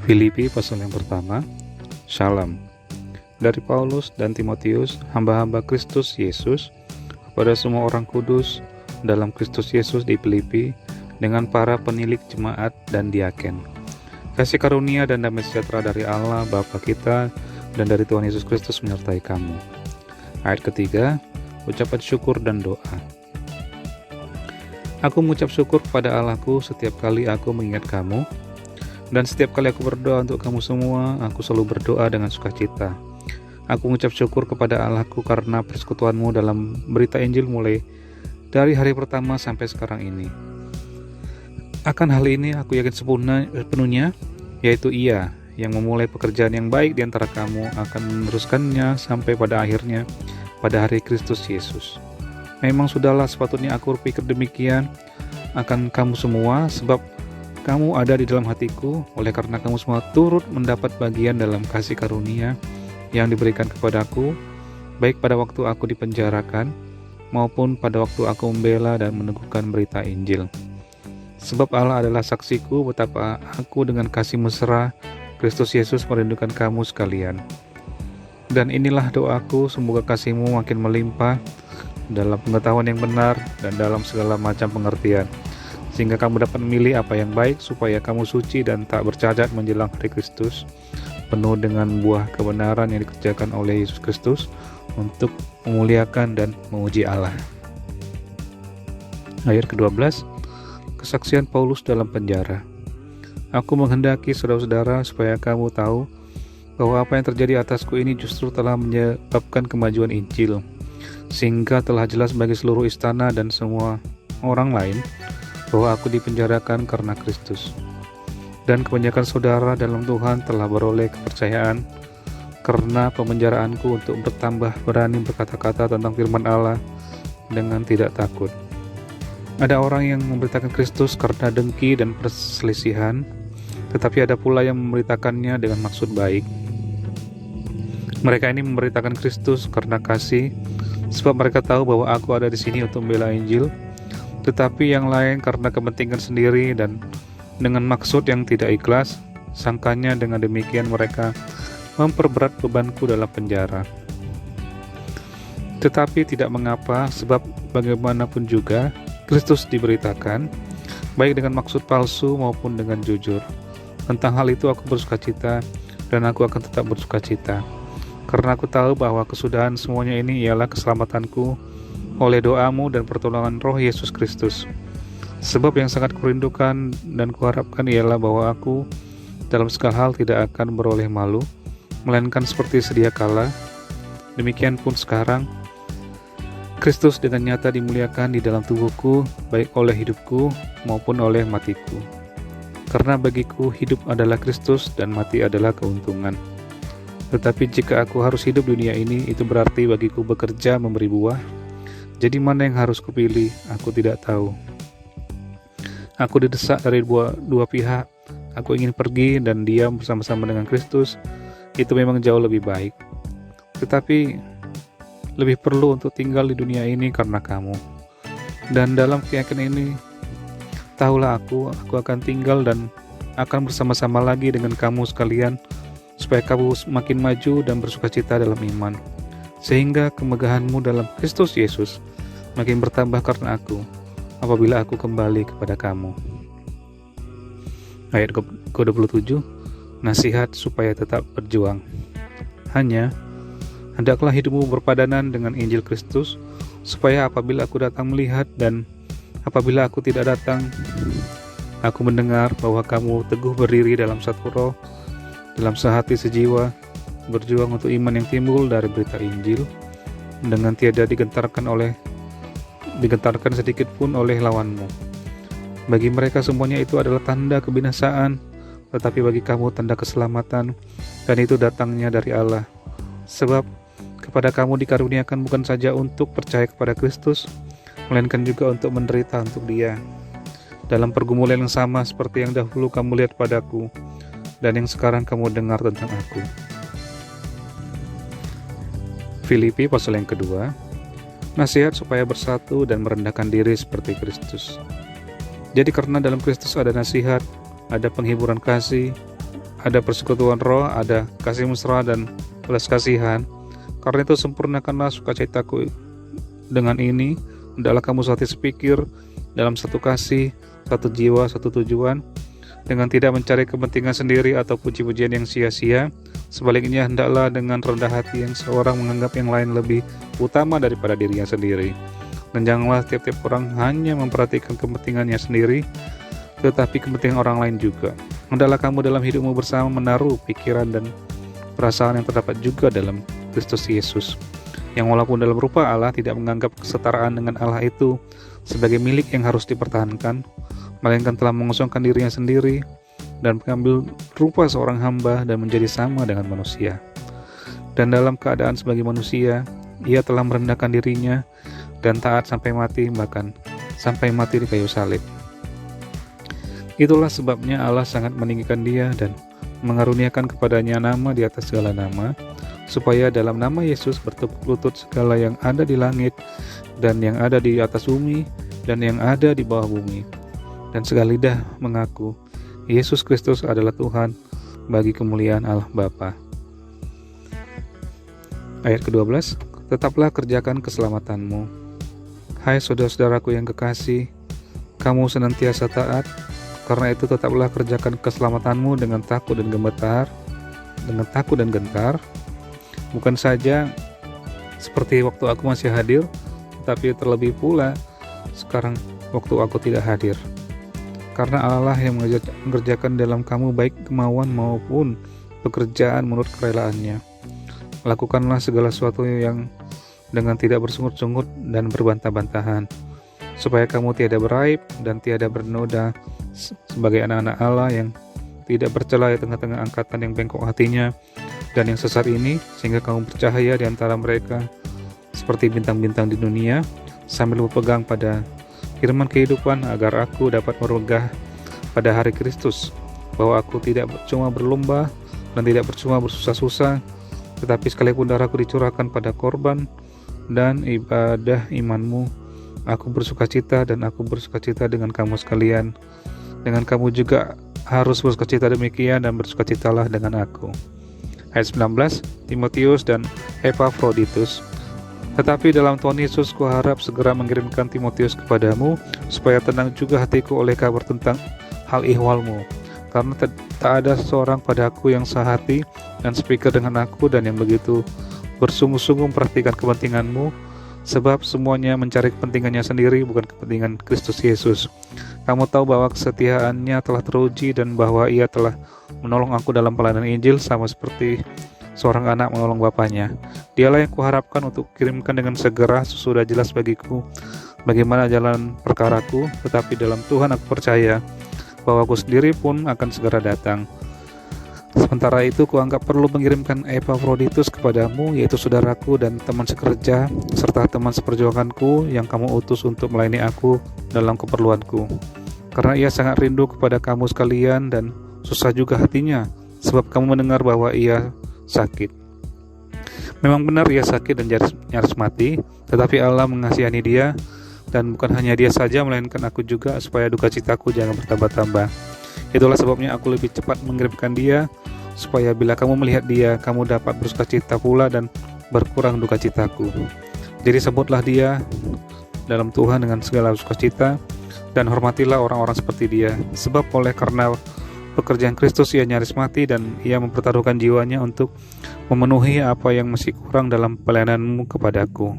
Filipi pasal yang pertama. Shalom. Dari Paulus dan Timotius, hamba-hamba Kristus Yesus, kepada semua orang kudus dalam Kristus Yesus di Filipi, dengan para penilik jemaat dan diaken. Kasih karunia dan damai sejahtera dari Allah Bapa kita dan dari Tuhan Yesus Kristus menyertai kamu. Ayat ketiga, ucapan syukur dan doa. Aku mengucap syukur kepada Allahku setiap kali aku mengingat kamu, dan setiap kali aku berdoa untuk kamu semua, aku selalu berdoa dengan sukacita. Aku mengucap syukur kepada Allahku karena persekutuanmu dalam berita Injil mulai dari hari pertama sampai sekarang ini. Akan hal ini aku yakin sepenuhnya, yaitu Ia yang memulai pekerjaan yang baik di antara kamu akan meneruskannya sampai pada akhirnya pada hari Kristus Yesus. Memang sudahlah sepatutnya aku berpikir demikian akan kamu semua, sebab kamu ada di dalam hatiku, oleh karena kamu semua turut mendapat bagian dalam kasih karunia yang diberikan kepadaku, baik pada waktu aku dipenjarakan, maupun pada waktu aku membela dan meneguhkan berita Injil. Sebab Allah adalah saksiku betapa aku dengan kasih mesra Kristus Yesus merindukan kamu sekalian. Dan inilah doaku, semoga kasihmu makin melimpah dalam pengetahuan yang benar dan dalam segala macam pengertian, sehingga kamu dapat memilih apa yang baik, supaya kamu suci dan tak bercacat menjelang hari Kristus, penuh dengan buah kebenaran yang dikerjakan oleh Yesus Kristus untuk memuliakan dan memuji Allah. Ayat ke-12, kesaksian Paulus dalam penjara. Aku menghendaki saudara-saudara supaya kamu tahu bahwa apa yang terjadi atasku ini justru telah menyebabkan kemajuan Injil, sehingga telah jelas bagi seluruh istana dan semua orang lain bahwa aku dipenjarakan karena Kristus. Dan kebanyakan saudara dalam Tuhan telah beroleh kepercayaan karena pemenjaraanku untuk bertambah berani berkata-kata tentang firman Allah dengan tidak takut. Ada orang yang memberitakan Kristus karena dengki dan perselisihan, tetapi ada pula yang memberitakannya dengan maksud baik. Mereka ini memberitakan Kristus karena kasih, sebab mereka tahu bahwa aku ada di sini untuk membela Injil, tetapi yang lain karena kepentingan sendiri dan dengan maksud yang tidak ikhlas. Sangkanya dengan demikian mereka memperberat bebanku dalam penjara. Tetapi tidak mengapa, sebab bagaimanapun juga Kristus diberitakan, baik dengan maksud palsu maupun dengan jujur. Tentang hal itu aku bersukacita, dan aku akan tetap bersukacita, karena aku tahu bahwa kesudahan semuanya ini ialah keselamatanku oleh doamu dan pertolongan Roh Yesus Kristus. Sebab yang sangat kurindukan dan kuharapkan ialah bahwa aku dalam segala hal tidak akan beroleh malu, melainkan seperti sedia kala, demikian pun sekarang, Kristus dengan nyata dimuliakan di dalam tubuhku, baik oleh hidupku maupun oleh matiku. Karena bagiku hidup adalah Kristus dan mati adalah keuntungan. Tetapi jika aku harus hidup di dunia ini, itu berarti bagiku bekerja memberi buah. Jadi mana yang harus kupilih, aku tidak tahu. Aku didesak dari dua pihak. Aku ingin pergi dan diam bersama-sama dengan Kristus. Itu memang jauh lebih baik. Tetapi lebih perlu untuk tinggal di dunia ini karena kamu. Dan dalam keyakinan ini, tahulah aku akan tinggal dan akan bersama-sama lagi dengan kamu sekalian, supaya kamu semakin maju dan bersukacita dalam iman, sehingga kemegahanmu dalam Kristus Yesus makin bertambah karena aku, apabila aku kembali kepada kamu. Ayat ke-27, nasihat supaya tetap berjuang. Hanya hendaklah hidupmu berpadanan dengan Injil Kristus, supaya apabila aku datang melihat dan apabila aku tidak datang, aku mendengar bahwa kamu teguh berdiri dalam satu roh, dalam sehati sejiwa, berjuang untuk iman yang timbul dari berita Injil, dengan tiada digentarkan sedikit pun oleh lawanmu. Bagi mereka semuanya itu adalah tanda kebinasaan, tetapi bagi kamu tanda keselamatan, dan itu datangnya dari Allah. Sebab kepada kamu dikaruniakan bukan saja untuk percaya kepada Kristus, melainkan juga untuk menderita untuk Dia, dalam pergumulan yang sama seperti yang dahulu kamu lihat padaku, dan yang sekarang kamu dengar tentang aku. Filipi pasal yang kedua. Nasihat supaya bersatu dan merendahkan diri seperti Kristus. Jadi karena dalam Kristus ada nasihat, ada penghiburan kasih, ada persekutuan roh, ada kasih mesra dan belas kasihan. Karena itu sempurnakanlah sukacitaku dengan ini. Hendaklah kamu sehati sepikir, dalam satu kasih, satu jiwa, satu tujuan, dengan tidak mencari kepentingan sendiri atau puji-pujian yang sia-sia. Sebaliknya, hendaklah dengan rendah hati yang seorang menganggap yang lain lebih utama daripada dirinya sendiri. Dan janganlah tiap-tiap orang hanya memperhatikan kepentingannya sendiri, tetapi kepentingan orang lain juga. Hendaklah kamu dalam hidupmu bersama menaruh pikiran dan perasaan yang terdapat juga dalam Kristus Yesus, yang walaupun dalam rupa Allah tidak menganggap kesetaraan dengan Allah itu sebagai milik yang harus dipertahankan, melainkan telah mengosongkan dirinya sendiri dan mengambil rupa seorang hamba dan menjadi sama dengan manusia. Dan dalam keadaan sebagai manusia, ia telah merendahkan dirinya dan taat sampai mati, bahkan sampai mati di kayu salib. Itulah sebabnya Allah sangat meninggikan dia dan mengaruniakan kepadanya nama di atas segala nama, supaya dalam nama Yesus bertepuk lutut segala yang ada di langit dan yang ada di atas bumi dan yang ada di bawah bumi, dan segala lidah mengaku Yesus Kristus adalah Tuhan, bagi kemuliaan Allah Bapa. Ayat ke-12, tetaplah kerjakan keselamatanmu. Hai saudara-saudaraku yang kekasih, kamu senantiasa taat, karena itu tetaplah kerjakan keselamatanmu dengan takut dan gentar, bukan saja seperti waktu aku masih hadir, tetapi terlebih pula sekarang waktu aku tidak hadir. Karena Allah yang mengerjakan dalam kamu baik kemauan maupun pekerjaan menurut kerelaannya. Lakukanlah segala sesuatu yang dengan tidak bersungut-sungut dan berbantah-bantahan, supaya kamu tiada beraib dan tiada bernoda sebagai anak-anak Allah yang tidak bercela di tengah-tengah angkatan yang bengkok hatinya dan yang sesat ini, sehingga kamu bercahaya di antara mereka seperti bintang-bintang di dunia, sambil berpegang pada firman kehidupan, agar aku dapat merogah pada hari Kristus, bahwa aku tidak cuma berlomba dan tidak percuma bersusah-susah, tetapi sekalipun darahku dicurahkan pada korban dan ibadah imanmu, aku bersukacita dan aku bersukacita dengan kamu sekalian. Dengan kamu juga harus bersukacita demikian dan bersukacitalah dengan aku. Ayat 19, Timotius dan Epafroditus. Tetapi dalam Tuhan Yesus kuharap segera mengirimkan Timotius kepadamu, supaya tenang juga hatiku oleh kabar tentang hal ihwalmu. Karena tak ada seorang padaku yang sehati dan sepikir dengan aku dan yang begitu bersungguh-sungguh memperhatikan kepentinganmu, sebab semuanya mencari kepentingannya sendiri, bukan kepentingan Kristus Yesus. Kamu tahu bahwa kesetiaannya telah teruji dan bahwa ia telah menolong aku dalam pelayanan Injil sama seperti seorang anak menolong bapaknya. Dialah yang kuharapkan untuk kirimkan dengan segera sesudah jelas bagiku bagaimana jalan perkaraku, tetapi dalam Tuhan aku percaya bahwa aku sendiri pun akan segera datang. Sementara itu kuanggap perlu mengirimkan Epafroditus kepadamu, yaitu saudaraku dan teman sekerja, serta teman seperjuanganku yang kamu utus untuk melayani aku dalam keperluanku. Karena ia sangat rindu kepada kamu sekalian dan susah juga hatinya, sebab kamu mendengar bahwa ia sakit. Memang benar ia sakit dan nyaris mati, tetapi Allah mengasihani dia, dan bukan hanya dia saja, melainkan aku juga, supaya duka citaku jangan bertambah-tambah. Itulah sebabnya aku lebih cepat mengirimkan dia, supaya bila kamu melihat dia, kamu dapat bersukacita pula dan berkurang duka citaku. Jadi sebutlah dia dalam Tuhan dengan segala sukacita, dan hormatilah orang-orang seperti dia, sebab oleh karena pekerjaan Kristus ia nyaris mati, dan ia mempertaruhkan jiwanya untuk memenuhi apa yang masih kurang dalam pelayananmu kepadaku.